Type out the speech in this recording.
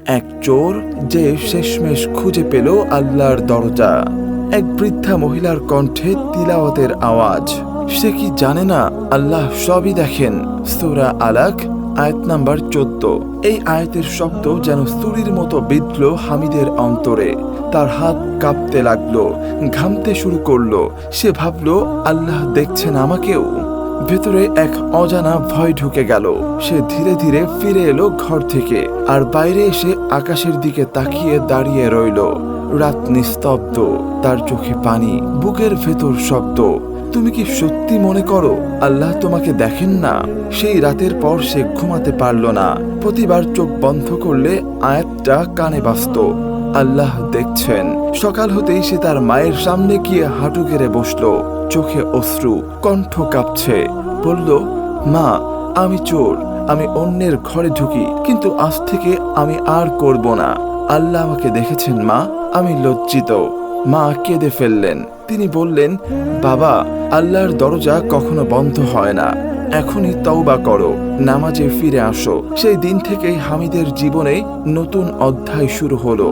এক চোর যে শেষমেশ খুঁজে পেল আল্লাহর দরজা। এক বৃদ্ধা মহিলার কণ্ঠে তিলাওয়াতের আওয়াজ। সে কি জানে না আল্লাহ সবই দেখেন? সূরা আলাক আয়াত নাম্বার 14। এই আয়াতের শব্দ যেন ছুরির মতো বিঁধল হামিদের অন্তরে। তার হাত কাঁপতে লাগলো, ঘামতে শুরু করলো। সে ভাবলো, আল্লাহ দেখছেন আমাকেও। ভেতরে এক অজানা ভয় ঢুকে গেল। সে ধীরে ধীরে ফিরে এলো ঘর থেকে, আর বাইরে এসে আকাশের দিকে তাকিয়ে দাঁড়িয়ে রইল। রাত নিস্তব্ধ, তার চোখে পানি, বুকের ভেতর শব্দ। তুমি কি সত্যি মনে করো আল্লাহ তোমাকে দেখেন না? সেই রাতের পর সে ঘুমাতে পারল না। প্রতিবার চোখ বন্ধ করলে আয়াতটা কানে বাজত, আল্লাহ দেখছেন। সকাল হতেই সে তার মায়ের সামনে গিয়ে হাঁটু গেড়ে বসলো, চোখে অশ্রু, কণ্ঠ কাঁপছে। বলল, মা, আমি চোর, আমি অন্যের ঘরে ঢুকি, কিন্তু আজ থেকে আমি আর করব না। আল্লাহ আমাকে দেখেছেন মা, আমি লজ্জিত। মা কেঁদে ফেললেন। তিনি বললেন, বাবা, আল্লাহর দরজা কখনো বন্ধ হয় না। এখনই তওবা করো, নামাজে ফিরে আসো। সেই দিন থেকেই হামিদের জীবনে নতুন অধ্যায় শুরু হলো।